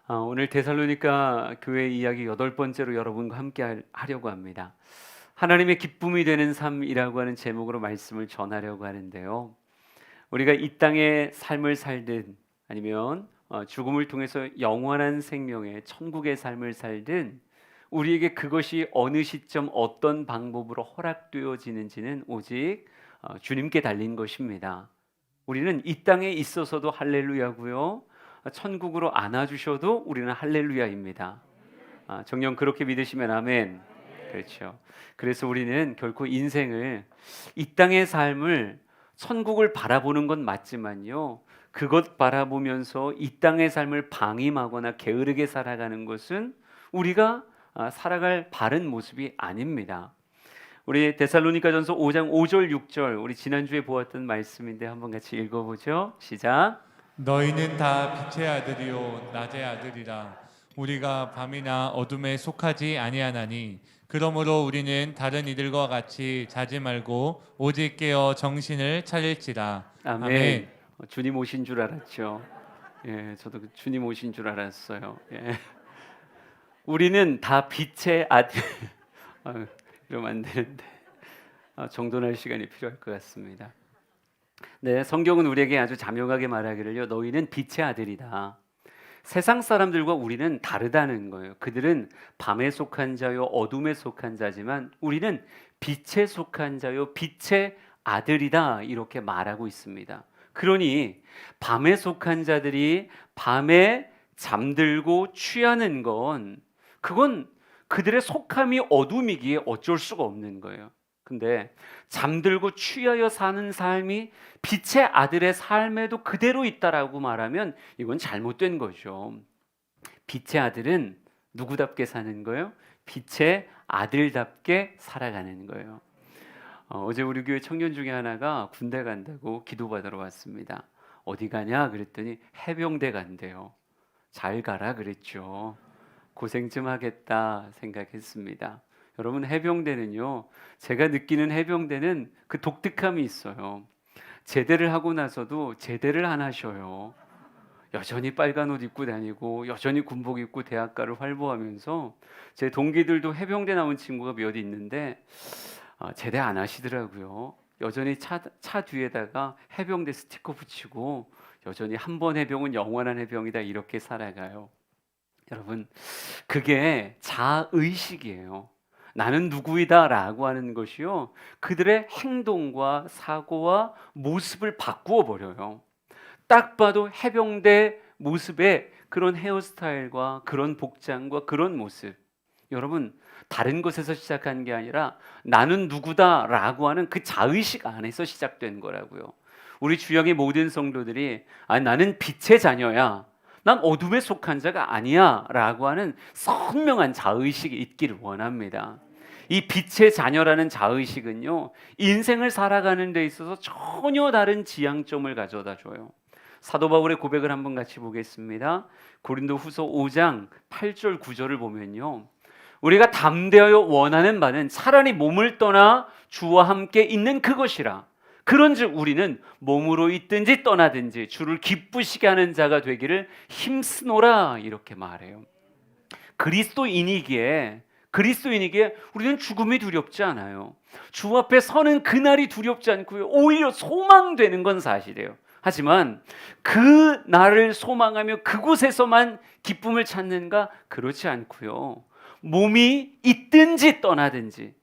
오늘 데살로니가 교회 이야기 8번째로 여러분과 함께 하려고 합니다. 하나님의 기쁨이 되는 삶이라고 하는 제목으로 말씀을 전하려고 하는데요. 우리가 이 땅의 삶을 살든 아니면 죽음을 통해서 영원한 생명의 천국의 삶을 살든 우리에게 그것이 어느 시점 어떤 방법으로 허락되어지는지는 오직 주님께 달린 것입니다. 우리는 이 땅에 있어서도 할렐루야고요. 천국으로 안아주셔도 우리는 할렐루야입니다. 정녕 그렇게 믿으시면 아멘. 그렇죠. 그래서 우리는 결코 인생을 이 땅의 삶을 천국을 바라보는 건 맞지만요. 그것 바라보면서 이 땅의 삶을 방임하거나 게으르게 살아가는 것은 우리가 살아갈 바른 모습이 아닙니다. 우리 데살로니가전서 5장 5절 6절 우리 지난주에 보았던 말씀인데 한번 같이 읽어보죠. 시작. 너희는 다 빛의 아들이요 낮의 아들이라. 우리가 밤이나 어둠에 속하지 아니하나니 그러므로 우리는 다른 이들과 같이 자지 말고 오직 깨어 정신을 차릴지라. 아멘. 아멘. 주님 오신 줄 알았죠. 예, 저도 주님 오신 줄 알았어요. 예. 우리는 다 빛의 아들. 이러면 안 되는데 정돈할 시간이 필요할 것 같습니다. 네, 성경은 우리에게 아주 자명하게 말하기를요. 너희는 빛의 아들이다. 세상 사람들과 우리는 다르다는 거예요. 그들은 밤에 속한 자요 어둠에 속한 자지만 우리는 빛에 속한 자요 빛의 아들이다 이렇게 말하고 있습니다. 그러니 밤에 속한 자들이 밤에 잠들고 취하는 건 그건 그들의 속함이 어둠이기에 어쩔 수가 없는 거예요. 근데 잠들고 취하여 사는 삶이 빛의 아들의 삶에도 그대로 있다라고 말하면 이건 잘못된 거죠. 빛의 아들은 누구답게 사는 거예요? 빛의 아들답게 살아가는 거예요. 어제 우리 교회 청년 중에 하나가 군대 간다고 기도받으러 왔습니다. 어디 가냐 그랬더니 해병대 간대요. 잘 가라 그랬죠. 고생 좀 하겠다 생각했습니다. 여러분, 해병대는요, 제가 느끼는 해병대는 그 독특함이 있어요. 제대를 하고 나서도 제대를 안 하셔요. 여전히 빨간 옷 입고 다니고 여전히 군복 입고 대학가를 활보하면서 제 동기들도 해병대 나온 친구가 몇 있는데 제대 안 하시더라고요. 여전히 차 뒤에다가 해병대 스티커 붙이고 여전히 한 번 해병은 영원한 해병이다 이렇게 살아가요. 여러분, 그게 자의식이에요. 나는 누구이다 라고 하는 것이요, 그들의 행동과 사고와 모습을 바꾸어 버려요. 딱 봐도 해병대 모습의 그런 헤어스타일과 그런 복장과 그런 모습, 여러분, 다른 것에서 시작한 게 아니라 나는 누구다 라고 하는 그 자의식 안에서 시작된 거라고요. 우리 주영의 모든 성도들이 나는 빛의 자녀야, 난 어둠에 속한 자가 아니야 라고 하는 선명한 자의식이 있기를 원합니다. 이 빛의 자녀라는 자의식은요, 인생을 살아가는 데 있어서 전혀 다른 지향점을 가져다 줘요. 사도 바울의 고백을 한번 같이 보겠습니다. 고린도 후서 5장 8절 9절을 보면요, 우리가 담대하여 원하는 바는 차라리 몸을 떠나 주와 함께 있는 그것이라. 그런즉 우리는 몸으로 있든지 떠나든지 주를 기쁘시게 하는 자가 되기를 힘쓰노라 이렇게 말해요. 그리스도인이기에 우리는 죽음이 두렵지 않아요. 주 앞에 서는 그날이 두렵지 않고요, 오히려 소망되는 건 사실이에요. 하지만 그 날을 소망하며 그곳에서만 기쁨을 찾는가? 그렇지 않고요, 몸이 있든지 떠나든지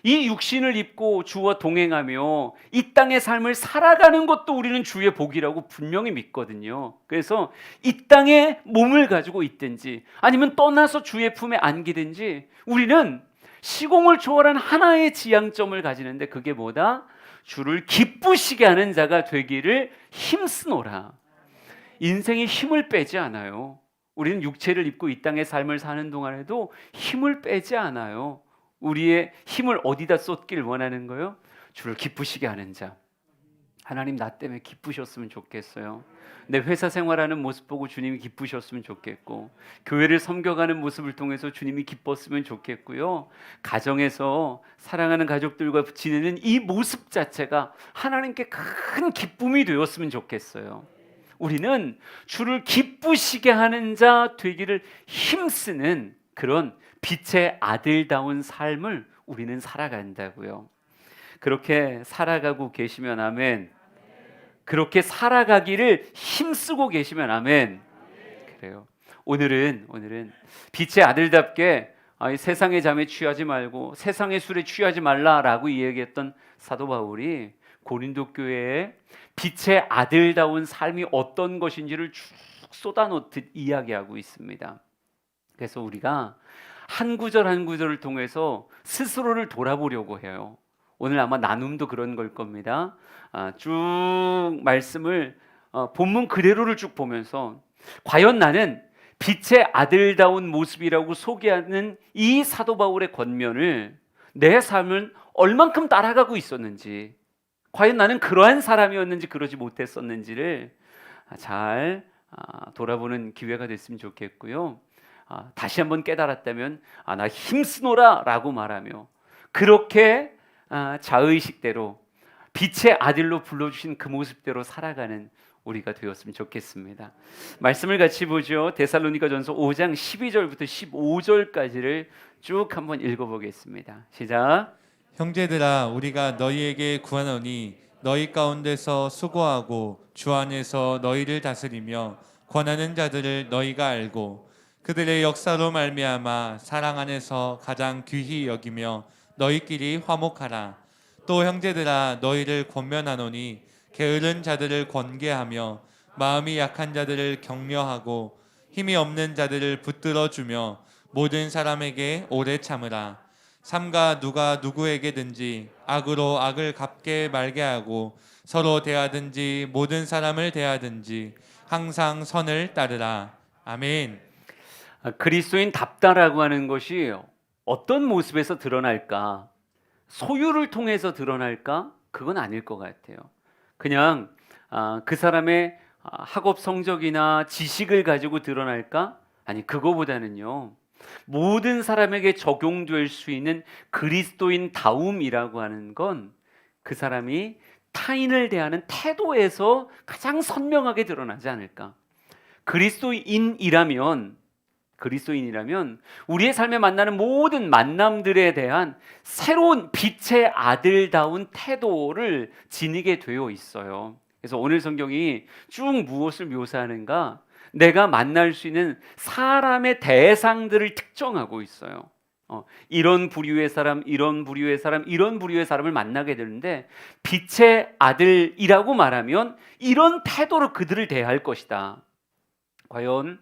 이 육신을 입고 주와 동행하며 이 땅의 삶을 살아가는 것도 우리는 주의 복이라고 분명히 믿거든요. 그래서 이 땅에 몸을 가지고 있든지 아니면 떠나서 주의 품에 안기든지 우리는 시공을 초월한 하나의 지향점을 가지는데, 그게 뭐다? 주를 기쁘시게 하는 자가 되기를 힘쓰노라. 인생에 힘을 빼지 않아요. 우리는 육체를 입고 이 땅의 삶을 사는 동안에도 힘을 빼지 않아요. 우리의 힘을 어디다 쏟길 원하는 거예요? 주를 기쁘시게 하는 자. 하나님, 나 때문에 기쁘셨으면 좋겠어요. 내 회사 생활하는 모습 보고 주님이 기쁘셨으면 좋겠고, 교회를 섬겨가는 모습을 통해서 주님이 기뻤으면 좋겠고요, 가정에서 사랑하는 가족들과 지내는 이 모습 자체가 하나님께 큰 기쁨이 되었으면 좋겠어요. 우리는 주를 기쁘시게 하는 자 되기를 힘쓰는 그런 빛의 아들다운 삶을 우리는 살아간다고요. 그렇게 살아가고 계시면 아멘. 그렇게 살아가기를 힘쓰고 계시면 아멘. 그래요. 오늘은 빛의 아들답게 세상의 잠에 취하지 말고 세상의 술에 취하지 말라라고 이야기했던 사도 바울이 고린도 교회에 빛의 아들다운 삶이 어떤 것인지를 쭉 쏟아놓듯 이야기하고 있습니다. 그래서 우리가 한 구절 한 구절을 통해서 스스로를 돌아보려고 해요. 오늘 아마 나눔도 그런 걸 겁니다. 쭉 말씀을 본문 그대로를 쭉 보면서 과연 나는 빛의 아들다운 모습이라고 소개하는 이 사도 바울의 권면을 내 삶은 얼만큼 따라가고 있었는지, 과연 나는 그러한 사람이었는지 그러지 못했었는지를 잘 돌아보는 기회가 됐으면 좋겠고요. 다시 한번 깨달았다면 나 힘쓰노라 라고 말하며 그렇게 자의식대로 빛의 아들로 불러주신 그 모습대로 살아가는 우리가 되었으면 좋겠습니다. 말씀을 같이 보죠. 데살로니가전서 5장 12절부터 15절까지를 쭉 한번 읽어보겠습니다. 시작. 형제들아 우리가 너희에게 구하노니 너희 가운데서 수고하고 주 안에서 너희를 다스리며 권하는 자들을 너희가 알고 그들의 역사로 말미암아 사랑 안에서 가장 귀히 여기며 너희끼리 화목하라. 또 형제들아 너희를 권면하노니 게으른 자들을 권계하며 마음이 약한 자들을 격려하고 힘이 없는 자들을 붙들어 주며 모든 사람에게 오래 참으라. 삼가 누가 누구에게든지 악으로 악을 갚게 말게 하고 서로 대하든지 모든 사람을 대하든지 항상 선을 따르라. 아멘. 그리스도인답다라고 하는 것이 어떤 모습에서 드러날까? 소유를 통해서 드러날까? 그건 아닐 것 같아요. 그냥 그 사람의 학업 성적이나 지식을 가지고 드러날까? 아니, 그거보다는요, 모든 사람에게 적용될 수 있는 그리스도인다움이라고 하는 건 그 사람이 타인을 대하는 태도에서 가장 선명하게 드러나지 않을까? 그리스도인이라면 우리의 삶에 만나는 모든 만남들에 대한 새로운 빛의 아들다운 태도를 지니게 되어 있어요. 그래서 오늘 성경이 쭉 무엇을 묘사하는가? 내가 만날 수 있는 사람의 대상들을 특정하고 있어요. 이런 부류의 사람, 이런 부류의 사람, 이런 부류의 사람을 만나게 되는데 빛의 아들이라고 말하면 이런 태도로 그들을 대할 것이다. 과연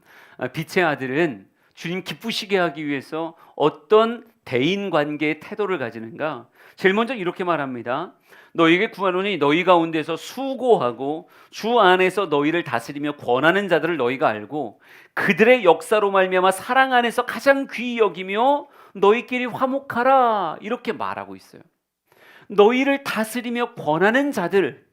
빛의 아들은 주님 기쁘시게 하기 위해서 어떤 대인관계의 태도를 가지는가? 제일 먼저 이렇게 말합니다. 너희에게 구하노니 너희 가운데서 수고하고 주 안에서 너희를 다스리며 권하는 자들을 너희가 알고 그들의 역사로 말미암아 사랑 안에서 가장 귀히 여기며 너희끼리 화목하라, 이렇게 말하고 있어요. 너희를 다스리며 권하는 자들,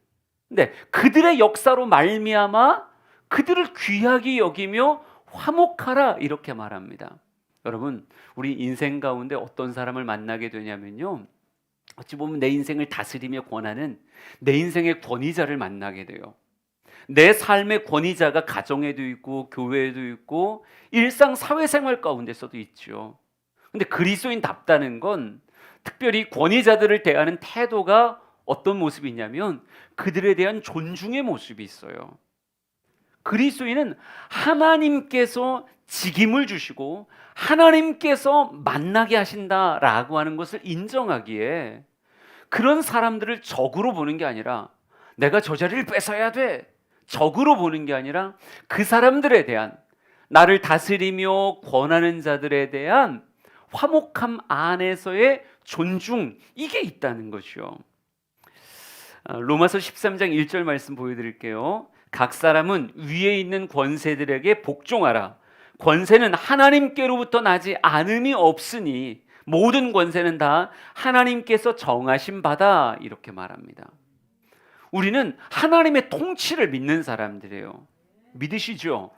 네, 그들의 역사로 말미암아 그들을 귀하게 여기며 화목하라, 이렇게 말합니다. 여러분, 우리 인생 가운데 어떤 사람을 만나게 되냐면요, 어찌 보면 내 인생을 다스리며 권하는 내 인생의 권위자를 만나게 돼요. 내 삶의 권위자가 가정에도 있고 교회에도 있고 일상 사회생활 가운데서도 있죠. 근데 그리스도인답다는 건 특별히 권위자들을 대하는 태도가 어떤 모습이 있냐면 그들에 대한 존중의 모습이 있어요. 그리스도인은 하나님께서 직임을 주시고 하나님께서 만나게 하신다라고 하는 것을 인정하기에 그런 사람들을 적으로 보는 게 아니라 내가 저 자리를 뺏어야 돼, 적으로 보는 게 아니라 그 사람들에 대한, 나를 다스리며 권하는 자들에 대한 화목함 안에서의 존중, 이게 있다는 것이요. 로마서 13장 1절 말씀 보여드릴게요. 각 사람은 위에 있는 권세들에게 복종하라. 권세는 하나님께로부터 나지 않음이 없으니 모든 권세는 다 하나님께서 정하신 바다, 이렇게 말합니다. 우리는 하나님의 통치를 믿는 사람들이에요. 믿으시죠?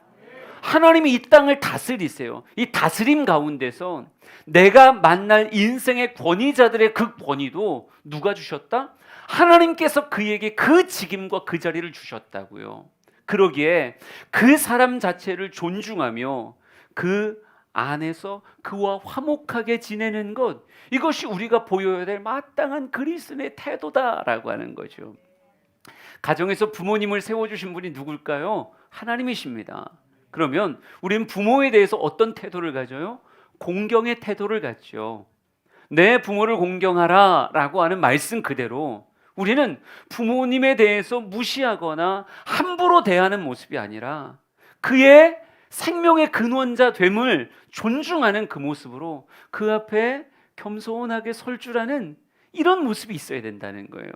하나님이 이 땅을 다스리세요. 이 다스림 가운데서 내가 만날 인생의 권위자들의 그 권위도 누가 주셨다? 하나님께서 그에게 그 직임과 그 자리를 주셨다고요. 그러기에 그 사람 자체를 존중하며 그 안에서 그와 화목하게 지내는 것, 이것이 우리가 보여야 될 마땅한 그리스도의 태도다라고 하는 거죠. 가정에서 부모님을 세워주신 분이 누굴까요? 하나님이십니다. 그러면 우리는 부모에 대해서 어떤 태도를 가져요? 공경의 태도를 갖죠. 내 부모를 공경하라 라고 하는 말씀 그대로 우리는 부모님에 대해서 무시하거나 함부로 대하는 모습이 아니라 그의 생명의 근원자 됨을 존중하는 그 모습으로 그 앞에 겸손하게 설 줄 아는 이런 모습이 있어야 된다는 거예요.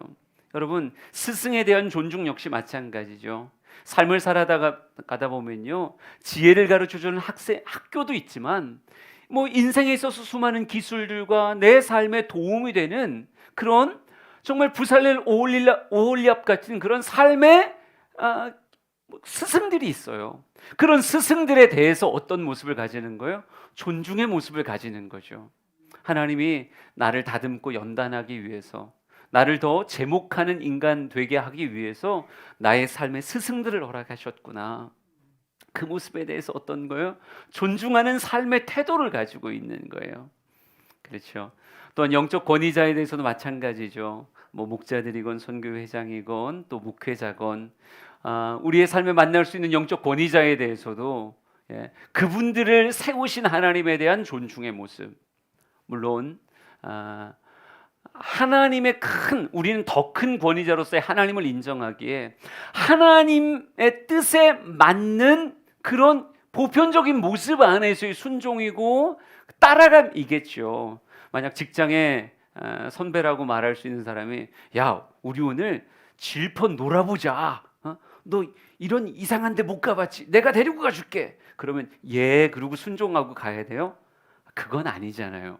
여러분, 스승에 대한 존중 역시 마찬가지죠. 삶을 살아가다 보면요, 지혜를 가르쳐주는 학교도 있지만 뭐 인생에 있어서 수많은 기술들과 내 삶에 도움이 되는 그런 정말 부살렐 오홀리압 같은 그런 삶의 스승들이 있어요. 그런 스승들에 대해서 어떤 모습을 가지는 거예요? 존중의 모습을 가지는 거죠. 하나님이 나를 다듬고 연단하기 위해서, 나를 더 제목하는 인간 되게 하기 위해서 나의 삶의 스승들을 허락하셨구나. 그 모습에 대해서 어떤 거예요? 존중하는 삶의 태도를 가지고 있는 거예요. 그렇죠. 또한 영적 권위자에 대해서도 마찬가지죠. 뭐 목자들이건 선교회장이건 또 목회자건 우리의 삶에 만날 수 있는 영적 권위자에 대해서도 그분들을 세우신 하나님에 대한 존중의 모습. 물론 하나님의 우리는 더 큰 권위자로서의 하나님을 인정하기에 하나님의 뜻에 맞는 그런 보편적인 모습 안에서의 순종이고 따라감이겠죠. 만약 직장에 선배라고 말할 수 있는 사람이 야, 우리 오늘 질펀 놀아보자. 너 이런 이상한 데 못 가봤지? 내가 데리고 가줄게. 그러면 예, 그러고 순종하고 가야 돼요? 그건 아니잖아요.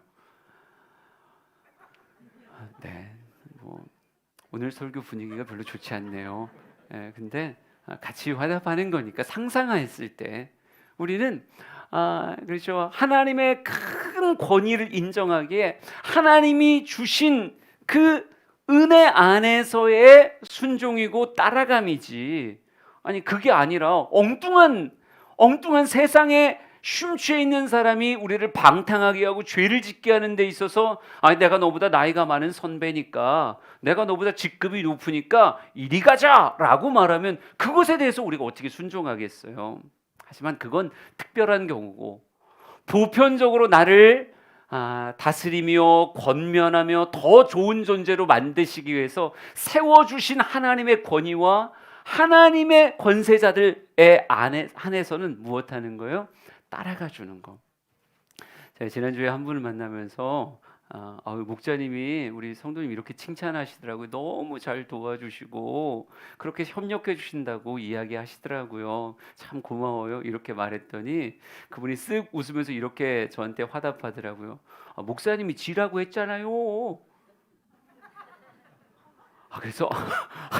네, 뭐 오늘 설교 분위기가 별로 좋지 않네요. 근데 같이 화답하는 거니까 상상했을 때 우리는 그렇죠. 하나님의 큰 권위를 인정하기에 하나님이 주신 그 은혜 안에서의 순종이고 따라감이지. 아니 그게 아니라 엉뚱한 세상에 쉼취해 있는 사람이 우리를 방탕하게 하고 죄를 짓게 하는 데 있어서 내가 너보다 나이가 많은 선배니까, 내가 너보다 직급이 높으니까 이리 가자라고 말하면 그것에 대해서 우리가 어떻게 순종하겠어요? 하지만 그건 특별한 경우고 보편적으로 나를 다스리며 권면하며 더 좋은 존재로 만드시기 위해서 세워주신 하나님의 권위와 하나님의 권세자들에 한해서는 무엇하는 거예요? 따라가 주는 거. 제가 지난주에 한 분을 만나면서 목자님이 우리 성도님 이렇게 칭찬하시더라고요. 너무 잘 도와주시고 그렇게 협력해 주신다고 이야기하시더라고요. 참 고마워요. 이렇게 말했더니 그분이 쓱 웃으면서 이렇게 저한테 화답하더라고요. 목사님이 지라고 했잖아요. 그래서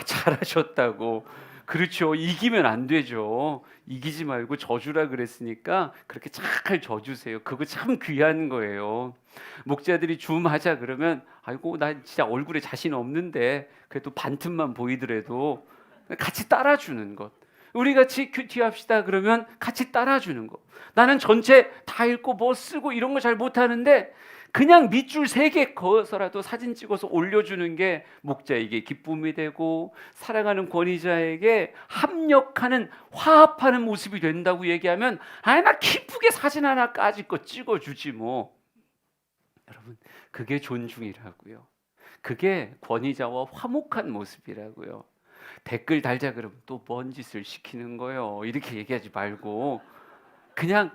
잘하셨다고. 그렇죠. 이기면 안 되죠. 이기지 말고 져주라 그랬으니까 그렇게 잘 져주세요. 그거 참 귀한 거예요. 목자들이 줌하자 그러면 아이고 나 진짜 얼굴에 자신 없는데 그래도 반틈만 보이더라도 같이 따라주는 것. 우리 같이 큐티합시다 그러면 같이 따라주는 것. 나는 전체 다 읽고 뭐 쓰고 이런 거 잘 못하는데 그냥 밑줄 3개 그어서라도 사진 찍어서 올려주는 게 목자에게 기쁨이 되고 사랑하는 권위자에게 합력하는 화합하는 모습이 된다고 얘기하면 나 기쁘게 사진 하나 까짓거 찍어주지 뭐. 여러분 그게 존중이라고요. 그게 권위자와 화목한 모습이라고요. 댓글 달자 그러면 또 뭔 짓을 시키는 거예요. 이렇게 얘기하지 말고 그냥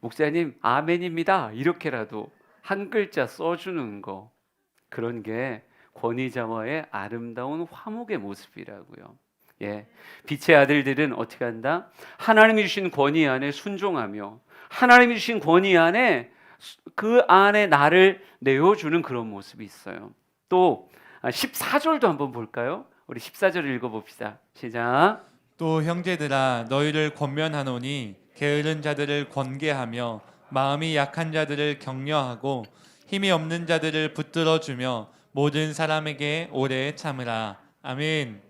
목사님 아멘입니다 이렇게라도 한 글자 써주는 거, 그런 게 권위자와의 아름다운 화목의 모습이라고요. 빛의 아들들은 어떻게 한다? 하나님이 주신 권위 안에 순종하며 하나님이 주신 권위 안에 그 안에 나를 내어주는 그런 모습이 있어요. 또 14절도 한번 볼까요? 우리 14절 읽어봅시다. 시작. 또 형제들아 너희를 권면하노니 게으른 자들을 권계하며 마음이 약한 자들을 격려하고 힘이 없는 자들을 붙들어 주며 모든 사람에게 오래 참으라. 아멘.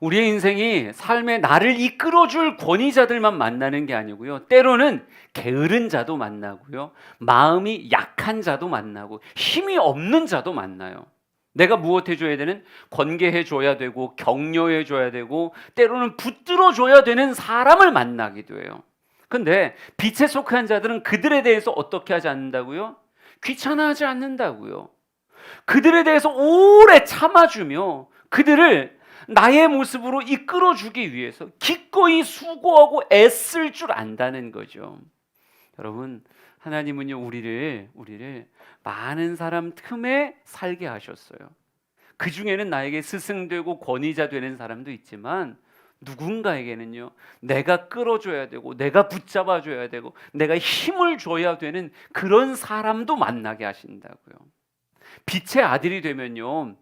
우리의 인생이 삶에 나를 이끌어줄 권위자들만 만나는 게 아니고요. 때로는 게으른 자도 만나고요. 마음이 약한 자도 만나고 힘이 없는 자도 만나요. 내가 무엇 해줘야 되는? 권계해줘야 되고 격려해줘야 되고 때로는 붙들어줘야 되는 사람을 만나기도 해요. 근데 빛에 속한 자들은 그들에 대해서 어떻게 하지 않는다고요? 귀찮아하지 않는다고요. 그들에 대해서 오래 참아주며 그들을 나의 모습으로 이끌어주기 위해서 기꺼이 수고하고 애쓸 줄 안다는 거죠. 여러분, 하나님은요 우리를 많은 사람 틈에 살게 하셨어요. 그 중에는 나에게 스승되고 권위자 되는 사람도 있지만 누군가에게는요 내가 끌어줘야 되고 내가 붙잡아줘야 되고 내가 힘을 줘야 되는 그런 사람도 만나게 하신다고요. 빛의 아들이 되면요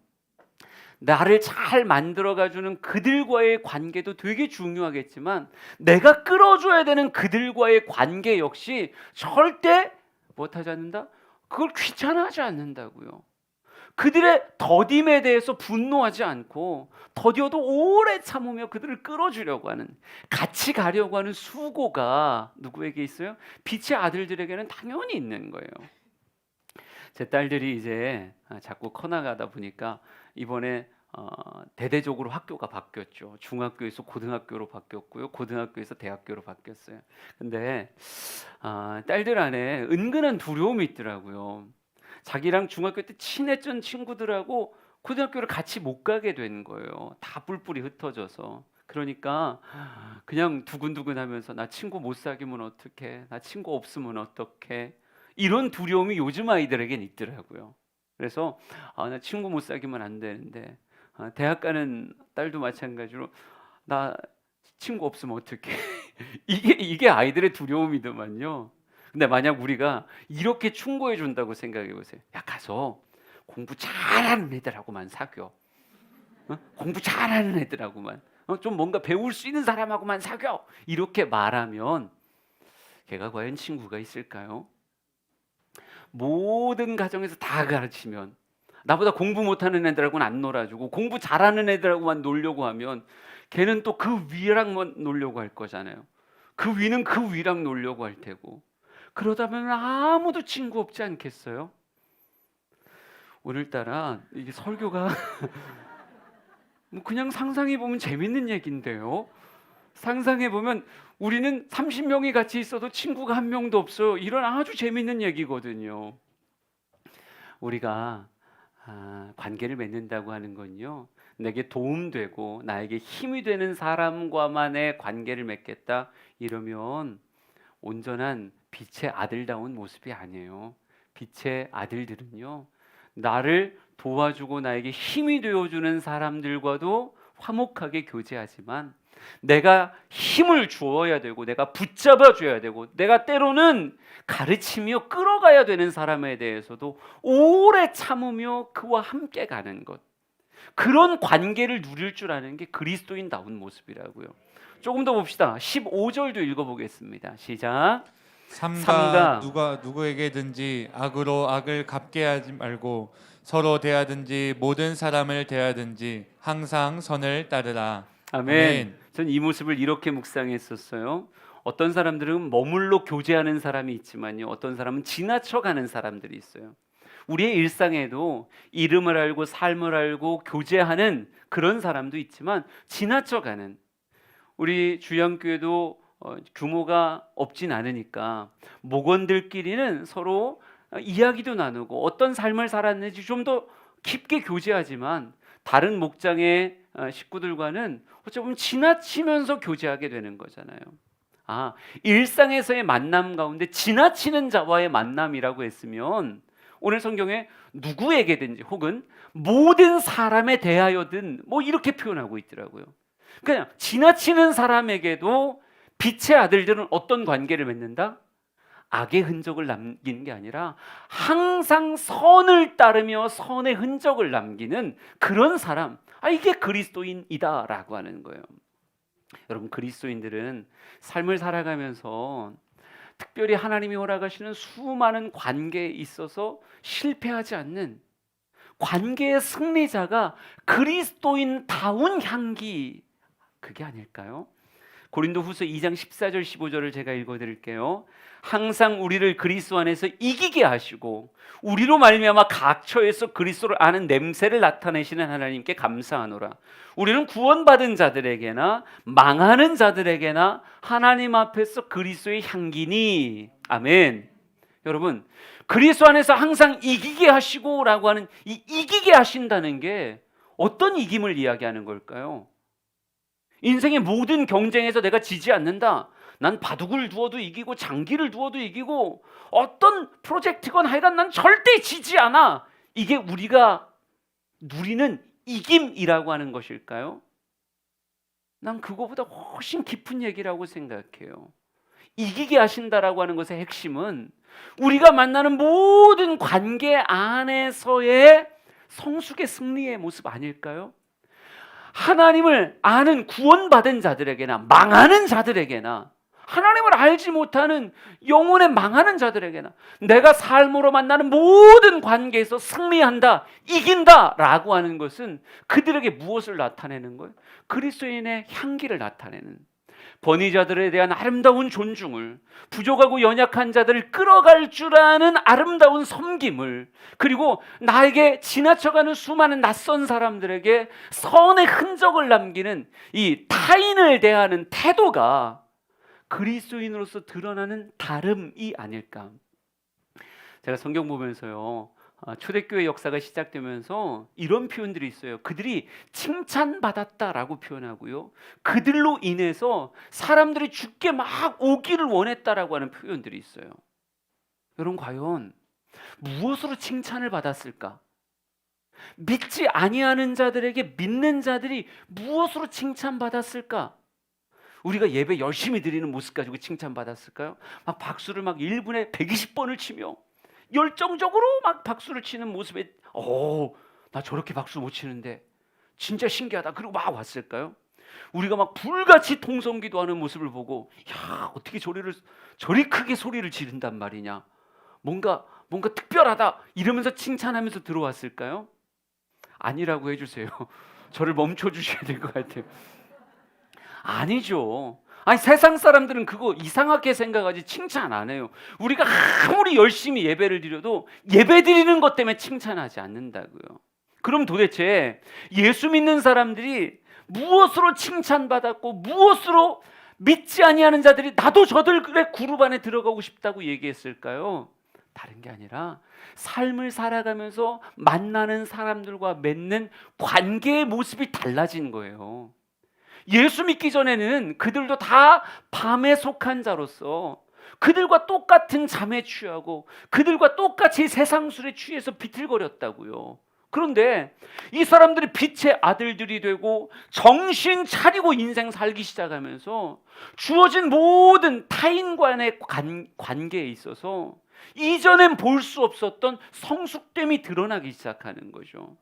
나를 잘 만들어가주는 그들과의 관계도 되게 중요하겠지만 내가 끌어줘야 되는 그들과의 관계 역시 절대 못하지 않는다? 그걸 귀찮아하지 않는다고요. 그들의 더딤에 대해서 분노하지 않고 더뎌도 오래 참으며 그들을 끌어주려고 하는, 같이 가려고 하는 수고가 누구에게 있어요? 빛의 아들들에게는 당연히 있는 거예요. 제 딸들이 이제 자꾸 커나가다 보니까 이번에 대대적으로 학교가 바뀌었죠. 중학교에서 고등학교로 바뀌었고요. 고등학교에서 대학교로 바뀌었어요. 근데 딸들 안에 은근한 두려움이 있더라고요. 자기랑 중학교 때 친했던 친구들하고 고등학교를 같이 못 가게 된 거예요. 다 뿔뿔이 흩어져서. 그러니까 그냥 두근두근하면서 나 친구 못 사귀면 어떡해? 나 친구 없으면 어떡해? 이런 두려움이 요즘 아이들에겐 있더라고요. 그래서 나 친구 못 사귀면 안 되는데 대학 가는 딸도 마찬가지로 나 친구 없으면 어떡해? 이게 아이들의 두려움이더만요. 근데 만약 우리가 이렇게 충고해 준다고 생각해 보세요. 야 가서 공부 잘하는 애들하고만 사귀어. 공부 잘하는 애들하고만. 좀 뭔가 배울 수 있는 사람하고만 사귀어. 이렇게 말하면 걔가 과연 친구가 있을까요? 모든 가정에서 다 가르치면 나보다 공부 못하는 애들하고는 안 놀아주고 공부 잘하는 애들하고만 놀려고 하면 걔는 또 그 위랑만 놀려고 할 거잖아요. 그 위는 그 위랑 놀려고 할 테고 그러다 보면 아무도 친구 없지 않겠어요? 오늘따라 이게 설교가 뭐 그냥 상상해 보면 재밌는 얘기인데요. 상상해 보면 우리는 30명이 같이 있어도 친구가 한 명도 없어요. 이런 아주 재밌는 얘기거든요. 우리가 관계를 맺는다고 하는 건요. 내게 도움되고 나에게 힘이 되는 사람과만의 관계를 맺겠다 이러면 온전한 빛의 아들다운 모습이 아니에요. 빛의 아들들은요. 나를 도와주고 나에게 힘이 되어주는 사람들과도 화목하게 교제하지만 내가 힘을 주어야 되고 내가 붙잡아 줘야 되고 내가 때로는 가르치며 끌어가야 되는 사람에 대해서도 오래 참으며 그와 함께 가는 것, 그런 관계를 누릴 줄 아는 게 그리스도인다운 모습이라고요. 조금 더 봅시다. 15절도 읽어보겠습니다. 시작. 삼가 누가 누구에게든지 악으로 악을 갚게 하지 말고 서로 대하든지 모든 사람을 대하든지 항상 선을 따르라. 아멘. 전 이 모습을 이렇게 묵상했었어요. 어떤 사람들은 머물러 교제하는 사람이 있지만요. 어떤 사람은 지나쳐가는 사람들이 있어요. 우리의 일상에도 이름을 알고 삶을 알고 교제하는 그런 사람도 있지만 지나쳐가는, 우리 주양교회도 규모가 없진 않으니까 목원들끼리는 서로 이야기도 나누고 어떤 삶을 살았는지 좀 더 깊게 교제하지만 다른 목장의 식구들과는 어찌 보면 지나치면서 교제하게 되는 거잖아요. 일상에서의 만남 가운데 지나치는 자와의 만남이라고 했으면 오늘 성경에 누구에게든지 혹은 모든 사람에 대하여든 뭐 이렇게 표현하고 있더라고요. 그냥 지나치는 사람에게도 빛의 아들들은 어떤 관계를 맺는다? 악의 흔적을 남기는 게 아니라 항상 선을 따르며 선의 흔적을 남기는 그런 사람, 이게 그리스도인이다라고 하는 거예요. 여러분, 그리스도인들은 삶을 살아가면서 특별히 하나님이 허락하시는 수많은 관계에 있어서 실패하지 않는 관계의 승리자가 그리스도인다운 향기, 그게 아닐까요? 고린도후서 2장 14절 15절을 제가 읽어드릴게요. 항상 우리를 그리스도 안에서 이기게 하시고 우리로 말미암아 각처에서 그리스도를 아는 냄새를 나타내시는 하나님께 감사하노라. 우리는 구원받은 자들에게나 망하는 자들에게나 하나님 앞에서 그리스도의 향기니. 아멘. 여러분, 그리스도 안에서 항상 이기게 하시고라고 하는 이 이기게 하신다는 게 어떤 이김을 이야기하는 걸까요? 인생의 모든 경쟁에서 내가 지지 않는다. 난 바둑을 두어도 이기고 장기를 두어도 이기고 어떤 프로젝트건 하여간 난 절대 지지 않아. 이게 우리가 누리는 이김이라고 하는 것일까요? 난 그거보다 훨씬 깊은 얘기라고 생각해요. 이기게 하신다라고 하는 것의 핵심은 우리가 만나는 모든 관계 안에서의 성숙의 승리의 모습 아닐까요? 하나님을 아는 구원받은 자들에게나 망하는 자들에게나 하나님을 알지 못하는 영혼의 망하는 자들에게나 내가 삶으로 만나는 모든 관계에서 승리한다, 이긴다 라고 하는 것은 그들에게 무엇을 나타내는 거예요? 그리스도인의 향기를 나타내는, 권위자들에 대한 아름다운 존중을, 부족하고 연약한 자들을 끌어갈 줄 아는 아름다운 섬김을, 그리고 나에게 지나쳐가는 수많은 낯선 사람들에게 선의 흔적을 남기는 이 타인을 대하는 태도가 그리스도인으로서 드러나는 다름이 아닐까. 제가 성경 보면서요, 초대교회 역사가 시작되면서 이런 표현들이 있어요. 그들이 칭찬받았다라고 표현하고요, 그들로 인해서 사람들이 주께 막 오기를 원했다라고 하는 표현들이 있어요. 여러분, 과연 무엇으로 칭찬을 받았을까? 믿지 아니하는 자들에게 믿는 자들이 무엇으로 칭찬받았을까? 우리가 예배 열심히 드리는 모습 가지고 칭찬받았을까요? 막 박수를 막 1분에 120번을 치며 열정적으로 막 박수를 치는 모습에 나 저렇게 박수 못 치는데 진짜 신기하다. 그리고 막 왔을까요? 우리가 막 불같이 통성기도하는 모습을 보고 야, 어떻게 저리 크게 소리를 지른단 말이냐, 뭔가 특별하다 이러면서 칭찬하면서 들어왔을까요? 아니라고 해주세요. 저를 멈춰주셔야 될 것 같아요. 아니죠. 아니, 세상 사람들은 그거 이상하게 생각하지 칭찬 안 해요. 우리가 아무리 열심히 예배를 드려도 예배 드리는 것 때문에 칭찬하지 않는다고요. 그럼 도대체 예수 믿는 사람들이 무엇으로 칭찬받았고 무엇으로 믿지 아니하는 자들이 나도 저들의 그룹 안에 들어가고 싶다고 얘기했을까요? 다른 게 아니라 삶을 살아가면서 만나는 사람들과 맺는 관계의 모습이 달라진 거예요. 예수 믿기 전에는 그들도 다 밤에 속한 자로서 그들과 똑같은 잠에 취하고 그들과 똑같이 세상 술에 취해서 비틀거렸다고요. 그런데 이 사람들이 빛의 아들들이 되고 정신 차리고 인생 살기 시작하면서 주어진 모든 타인과의 관계에 있어서 이전엔 볼 수 없었던 성숙됨이 드러나기 시작하는 거죠.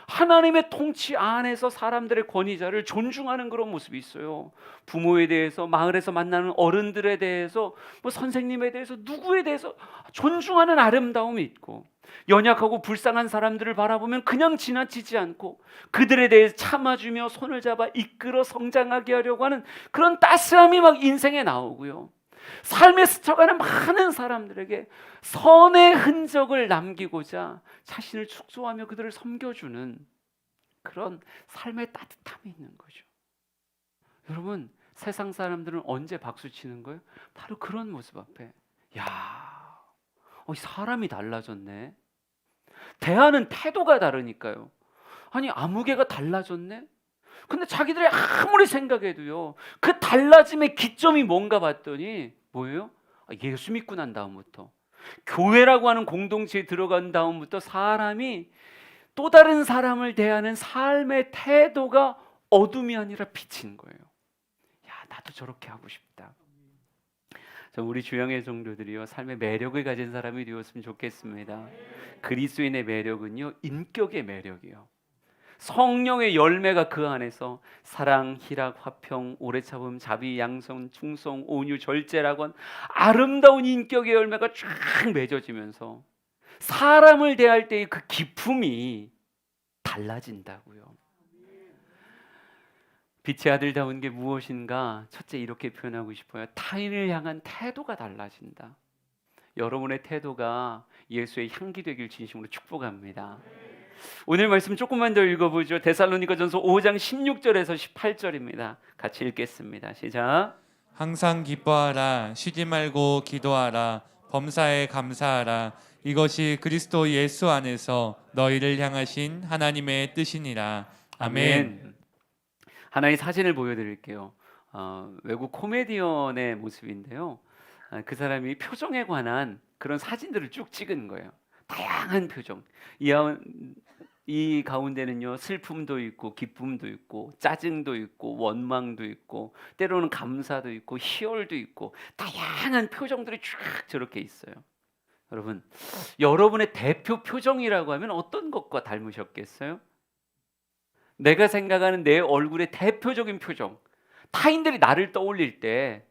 하나님의 통치 안에서 사람들의 권위자를 존중하는 그런 모습이 있어요. 부모에 대해서, 마을에서 만나는 어른들에 대해서, 선생님에 대해서, 누구에 대해서 존중하는 아름다움이 있고, 연약하고 불쌍한 사람들을 바라보면 그냥 지나치지 않고 그들에 대해 참아주며 손을 잡아 이끌어 성장하게 하려고 하는 그런 따스함이 막 인생에 나오고요, 삶에 스쳐가는 많은 사람들에게 선의 흔적을 남기고자 자신을 축소하며 그들을 섬겨주는 그런 삶의 따뜻함이 있는 거죠. 여러분, 세상 사람들은 언제 박수 치는 거예요? 바로 그런 모습 앞에. 야, 사람이 달라졌네. 대하는 태도가 다르니까요. 아니, 아무개가 달라졌네. 근데 자기들이 아무리 생각해도요, 그 달라짐의 기점이 뭔가 봤더니 뭐예요? 예수 믿고 난 다음부터, 교회라고 하는 공동체에 들어간 다음부터 사람이 또 다른 사람을 대하는 삶의 태도가 어둠이 아니라 빛인 거예요. 야, 나도 저렇게 하고 싶다. 우리 주영의 성도들이요, 삶의 매력을 가진 사람이 되었으면 좋겠습니다. 그리스도인의 매력은요, 인격의 매력이요, 성령의 열매가 그 안에서 사랑, 희락, 화평, 오래 참음, 자비, 양선, 충성, 온유, 절제라고 한 아름다운 인격의 열매가 쫙 맺어지면서 사람을 대할 때의 그 기품이 달라진다고요. 빛의 아들다운 게 무엇인가? 첫째 이렇게 표현하고 싶어요. 타인을 향한 태도가 달라진다. 여러분의 태도가 예수의 향기 되길 진심으로 축복합니다. 오늘 말씀 조금만 더 읽어보죠. 데살로니가전서 5장 16절에서 18절입니다. 같이 읽겠습니다. 시작. 항상 기뻐하라. 쉬지 말고 기도하라. 범사에 감사하라. 이것이 그리스도 예수 안에서 너희를 향하신 하나님의 뜻이니라. 아멘. 하나의 사진을 보여드릴게요. 외국 코미디언의 모습인데요. 그 사람이 표정에 관한 그런 사진들을 쭉 찍은 거예요. 다양한 표정. 이 가운데는요, 슬픔도 있고 기쁨도 있고 짜증도 있고 원망도 있고 때로는 감사도 있고 희열도 있고 다양한 표정들이 쫙 저렇게 있어요. 여러분, 여러분의 대표 표정이라고 하면 어떤 것과 닮으셨겠어요? 내가 생각하는 내 얼굴의 대표적인 표정, 타인들이 나를 떠올릴 때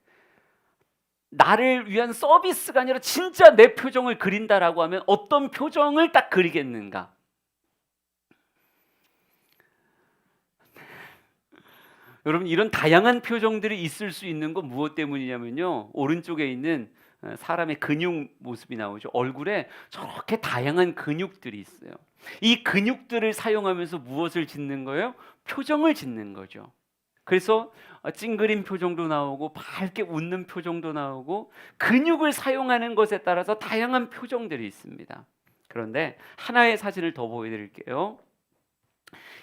나를 위한 서비스가 아니라 진짜 내 표정을 그린다라고 하면 어떤 표정을 딱 그리겠는가? 여러분, 이런 다양한 표정들이 있을 수 있는 건 무엇 때문이냐면요, 오른쪽에 있는 사람의 근육 모습이 나오죠. 얼굴에 저렇게 다양한 근육들이 있어요. 이 근육들을 사용하면서 무엇을 짓는 거예요? 표정을 짓는 거죠. 그래서 찡그린 표정도 나오고 밝게 웃는 표정도 나오고 근육을 사용하는 것에 따라서 다양한 표정들이 있습니다. 그런데 하나의 사진을 더 보여드릴게요.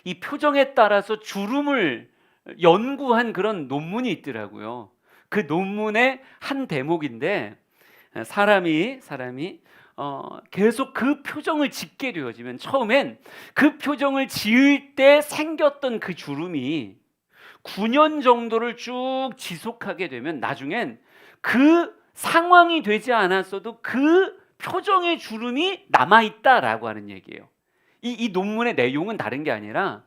이 표정에 따라서 주름을 연구한 그런 논문이 있더라고요. 그 논문의 한 대목인데 사람이 계속 그 표정을 짓게 되어지면 처음엔 그 표정을 지을 때 생겼던 그 주름이 9년 정도를 쭉 지속하게 되면 나중엔 그 상황이 되지 않았어도 그 표정의 주름이 남아있다라고 하는 얘기예요. 이 논문의 내용은 다른 게 아니라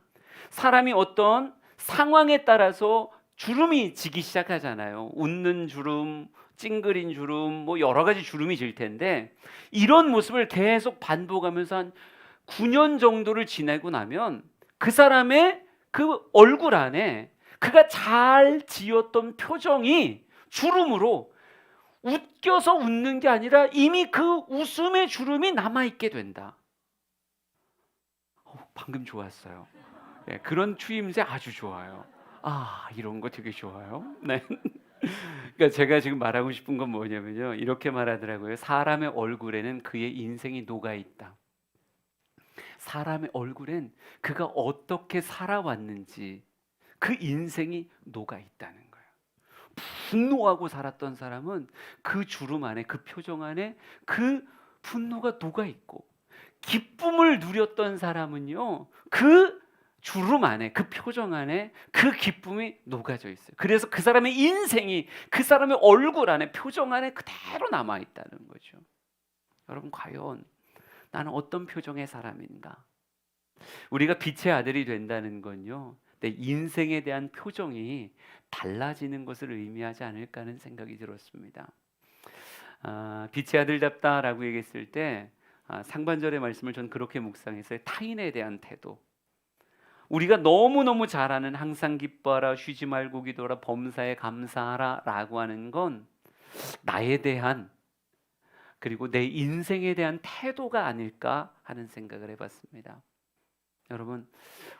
사람이 어떤 상황에 따라서 주름이 지기 시작하잖아요. 웃는 주름, 찡그린 주름, 뭐 여러 가지 주름이 질 텐데 이런 모습을 계속 반복하면서 한 9년 정도를 지내고 나면 그 사람의 그 얼굴 안에 그가 잘 지었던 표정이 주름으로 웃겨서 웃는 게 아니라 이미 그 웃음의 주름이 남아있게 된다. 방금 좋았어요. 네, 그런 추임새 아주 좋아요. 이런 거 되게 좋아요. 네. 그러니까 제가 지금 말하고 싶은 건 뭐냐면요, 이렇게 말하더라고요. 사람의 얼굴에는 그의 인생이 녹아 있다. 사람의 얼굴엔 그가 어떻게 살아왔는지 그 인생이 녹아 있다는 거예요. 분노하고 살았던 사람은 그 주름 안에, 그 표정 안에 그 분노가 녹아 있고, 기쁨을 누렸던 사람은요, 그 주름 안에, 그 표정 안에 그 기쁨이 녹아져 있어요. 그래서 그 사람의 인생이 그 사람의 얼굴 안에, 표정 안에 그대로 남아 있다는 거죠. 여러분, 과연 나는 어떤 표정의 사람인가? 우리가 빛의 아들이 된다는 건요, 내 인생에 대한 표정이 달라지는 것을 의미하지 않을까 하는 생각이 들었습니다. 빛의 아들답다라고 얘기했을 때 상반절의 말씀을 전 그렇게 묵상했어요. 타인에 대한 태도. 우리가 너무너무 잘 아는 항상 기뻐하라, 쉬지 말고 기도하라, 범사에 감사하라 라고 하는 건 나에 대한, 그리고 내 인생에 대한 태도가 아닐까 하는 생각을 해봤습니다. 여러분,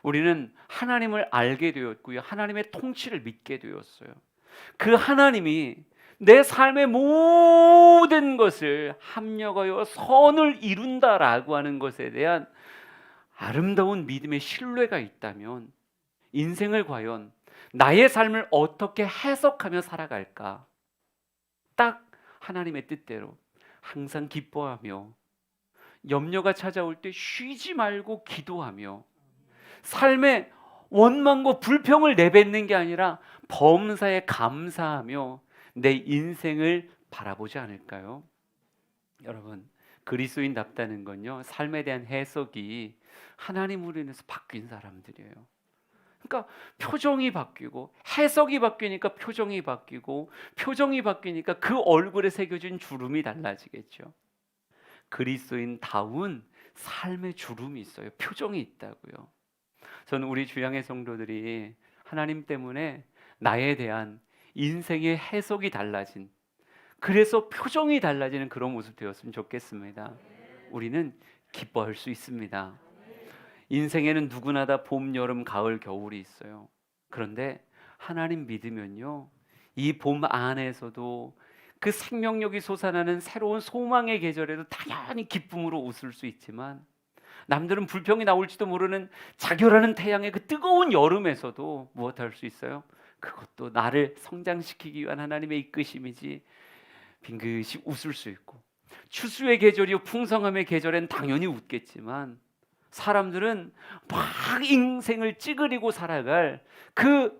우리는 하나님을 알게 되었고요, 하나님의 통치를 믿게 되었어요. 그 하나님이 내 삶의 모든 것을 합력하여 선을 이룬다라고 하는 것에 대한 아름다운 믿음의 신뢰가 있다면 인생을 과연 나의 삶을 어떻게 해석하며 살아갈까? 딱 하나님의 뜻대로 항상 기뻐하며, 염려가 찾아올 때 쉬지 말고 기도하며, 삶의 원망과 불평을 내뱉는 게 아니라 범사에 감사하며 내 인생을 바라보지 않을까요? 여러분, 그리스도인답다는 건요, 삶에 대한 해석이 하나님으로 인해서 바뀐 사람들이에요. 그러니까 표정이 바뀌고 해석이 바뀌니까 표정이 바뀌고, 표정이 바뀌니까 그 얼굴에 새겨진 주름이 달라지겠죠. 그리스도인다운 삶의 주름이 있어요. 표정이 있다고요. 저는 우리 주양의 성도들이 하나님 때문에 나에 대한 인생의 해석이 달라진, 그래서 표정이 달라지는 그런 모습 되었으면 좋겠습니다. 우리는 기뻐할 수 있습니다. 인생에는 누구나 다 봄, 여름, 가을, 겨울이 있어요. 그런데 하나님 믿으면요, 이 봄 안에서도 그 생명력이 솟아나는 새로운 소망의 계절에도 당연히 기쁨으로 웃을 수 있지만, 남들은 불평이 나올지도 모르는 자결하는 태양의 그 뜨거운 여름에서도 무엇 할 수 있어요? 그것도 나를 성장시키기 위한 하나님의 이끄심이지, 빙긋이 웃을 수 있고, 추수의 계절이요 풍성함의 계절엔 당연히 웃겠지만, 사람들은 막 인생을 찌그리고 살아갈 그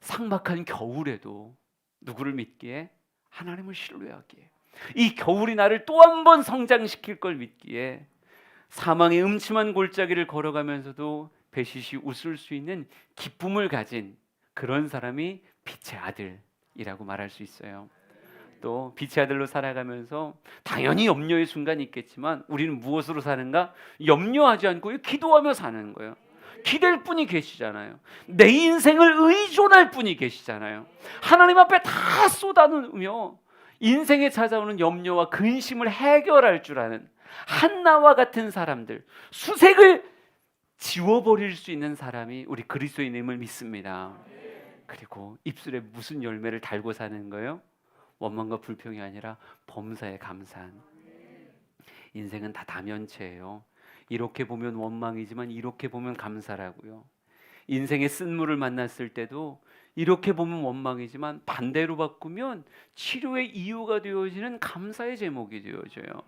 삭막한 겨울에도 누구를 믿기에? 하나님을 신뢰하기에, 이 겨울이 나를 또 한 번 성장시킬 걸 믿기에, 사망의 음침한 골짜기를 걸어가면서도 배시시 웃을 수 있는 기쁨을 가진 그런 사람이 빛의 아들이라고 말할 수 있어요. 또 빛의 아들로 살아가면서 당연히 염려의 순간이 있겠지만, 우리는 무엇으로 사는가? 염려하지 않고 기도하며 사는 거예요. 기댈 분이 계시잖아요. 내 인생을 의존할 분이 계시잖아요. 하나님 앞에 다 쏟아놓으며 인생에 찾아오는 염려와 근심을 해결할 줄 아는 한나와 같은 사람들, 수색을 지워버릴 수 있는 사람이 우리 그리스도인임을 믿습니다. 그리고 입술에 무슨 열매를 달고 사는 거예요? 원망과 불평이 아니라 범사에 감사한. 인생은 다 다면체예요. 이렇게 보면 원망이지만 이렇게 보면 감사라고요. 인생의 쓴물을 만났을 때도 이렇게 보면 원망이지만 반대로 바꾸면 치료의 이유가 되어지는 감사의 제목이 되어져요.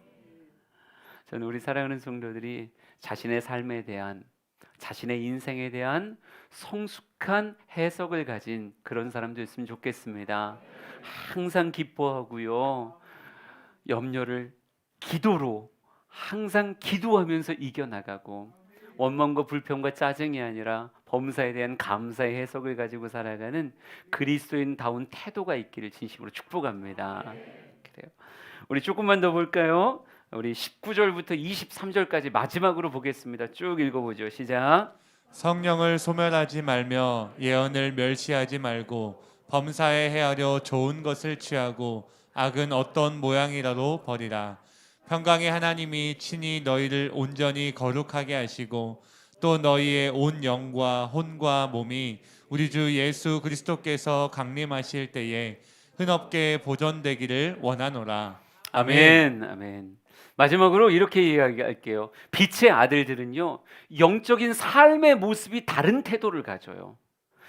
저는 우리 사랑하는 성도들이 자신의 삶에 대한, 자신의 인생에 대한 성숙한 해석을 가진 그런 사람 됐으면 좋겠습니다. 항상 기뻐하고요, 염려를 기도로 항상 기도하면서 이겨나가고, 원망과 불평과 짜증이 아니라 범사에 대한 감사의 해석을 가지고 살아가는 그리스도인다운 태도가 있기를 진심으로 축복합니다. 그래요. 우리 조금만 더 볼까요? 우리 19절부터 23절까지 마지막으로 보겠습니다. 쭉 읽어보죠. 시작. 성령을 소멸하지 말며 예언을 멸시하지 말고 범사에 헤아려 좋은 것을 취하고 악은 어떤 모양이라도 버리라. 평강의 하나님이 친히 너희를 온전히 거룩하게 하시고 또 너희의 온 영과 혼과 몸이 우리 주 예수 그리스도께서 강림하실 때에 흔없게 보존되기를 원하노라. 아멘. 아멘. 마지막으로 이렇게 이야기할게요. 빛의 아들들은요, 영적인 삶의 모습이 다른 태도를 가져요.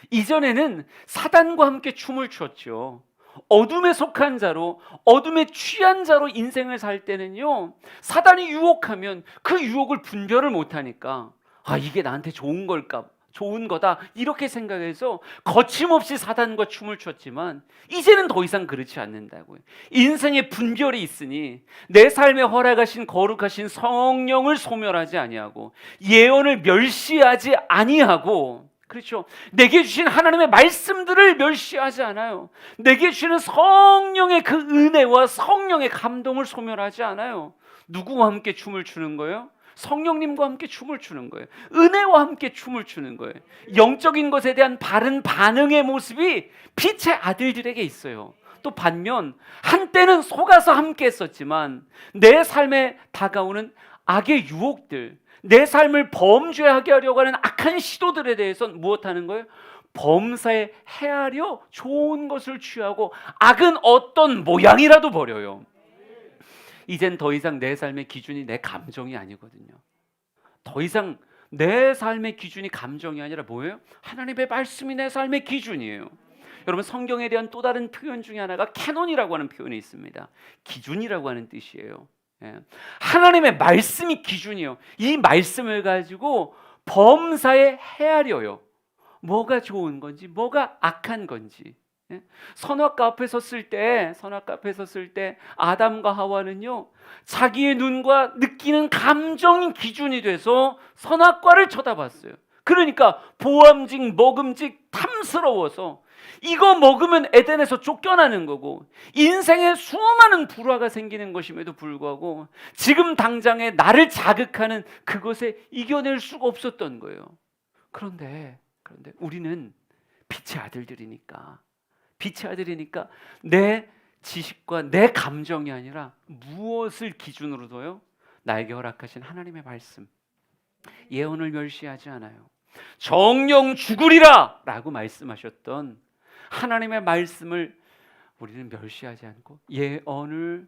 이전에는 사단과 함께 춤을 췄죠. 어둠에 속한 자로, 어둠에 취한 자로 인생을 살 때는요, 사단이 유혹하면 그 유혹을 분별을 못하니까, 아, 이게 나한테 좋은 걸까? 좋은 거다, 이렇게 생각해서 거침없이 사단과 춤을 췄지만, 이제는 더 이상 그렇지 않는다고요. 인생의 분별이 있으니 내 삶에 허락하신 거룩하신 성령을 소멸하지 아니하고, 예언을 멸시하지 아니하고, 그렇죠, 내게 주신 하나님의 말씀들을 멸시하지 않아요. 내게 주시는 성령의 그 은혜와 성령의 감동을 소멸하지 않아요. 누구와 함께 춤을 추는 거예요? 성령님과 함께 춤을 추는 거예요. 은혜와 함께 춤을 추는 거예요. 영적인 것에 대한 바른 반응의 모습이 빛의 아들들에게 있어요. 또 반면 한때는 속아서 함께 했었지만, 내 삶에 다가오는 악의 유혹들, 내 삶을 범죄하게 하려고 하는 악한 시도들에 대해서는 무엇하는 거예요? 범사에 헤아려 좋은 것을 취하고 악은 어떤 모양이라도 버려요. 이젠 더 이상 내 삶의 기준이 내 감정이 아니거든요. 더 이상 내 삶의 기준이 감정이 아니라 뭐예요? 하나님의 말씀이 내 삶의 기준이에요. 여러분, 성경에 대한 또 다른 표현 중에 하나가 캐논이라고 하는 표현이 있습니다. 기준이라고 하는 뜻이에요. 하나님의 말씀이 기준이에요. 이 말씀을 가지고 범사에 헤아려요. 뭐가 좋은 건지, 뭐가 악한 건지. 선악과 앞에 섰을 때, 아담과 하와는요, 자기의 눈과 느끼는 감정이 기준이 돼서 선악과를 쳐다봤어요. 그러니까 보암직, 먹음직, 탐스러워서 이거 먹으면 에덴에서 쫓겨나는 거고, 인생에 수많은 불화가 생기는 것임에도 불구하고 지금 당장에 나를 자극하는 그것에 이겨낼 수가 없었던 거예요. 그런데 우리는 빛의 아들들이니까. 빛의 아들이니까 내 지식과 내 감정이 아니라 무엇을 기준으로 둬요? 나에게 허락하신 하나님의 말씀, 예언을 멸시하지 않아요. 정령 죽으리라 라고 말씀하셨던 하나님의 말씀을 우리는 멸시하지 않고 예언을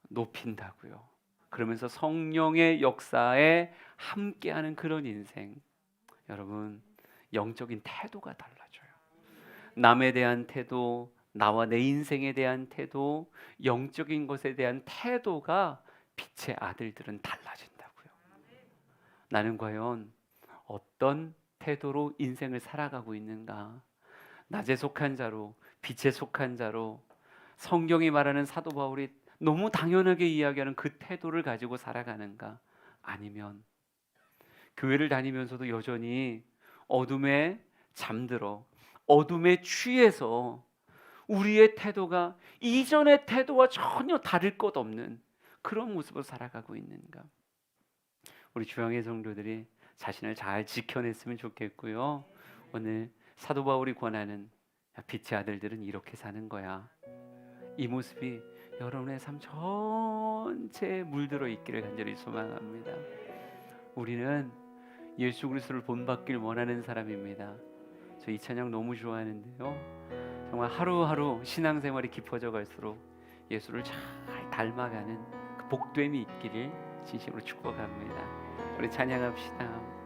높인다고요. 그러면서 성령의 역사에 함께하는 그런 인생. 여러분, 영적인 태도가 달라져요. 남에 대한 태도, 나와 내 인생에 대한 태도, 영적인 것에 대한 태도가 빛의 아들들은 달라진다고요. 나는 과연 어떤 태도로 인생을 살아가고 있는가? 낮에 속한 자로, 빛에 속한 자로, 성경이 말하는 사도 바울이 너무 당연하게 이야기하는 그 태도를 가지고 살아가는가? 아니면 교회를 다니면서도 여전히 어둠에 잠들어 어둠에 취해서 우리의 태도가 이전의 태도와 전혀 다를 것 없는 그런 모습으로 살아가고 있는가? 우리 주양의 성도들이 자신을 잘 지켜냈으면 좋겠고요. 오늘 사도 바울이 권하는 빛의 아들들은 이렇게 사는 거야. 이 모습이 여러분의 삶 전체에 물들어 있기를 간절히 소망합니다. 우리는 예수 그리스도를 본받길 원하는 사람입니다. 저 이 찬양 너무 좋아하는데요. 정말 하루하루 신앙생활이 깊어져 갈수록 예수를 잘 닮아가는 그 복됨이 있기를 진심으로 축복합니다. 우리 찬양합시다.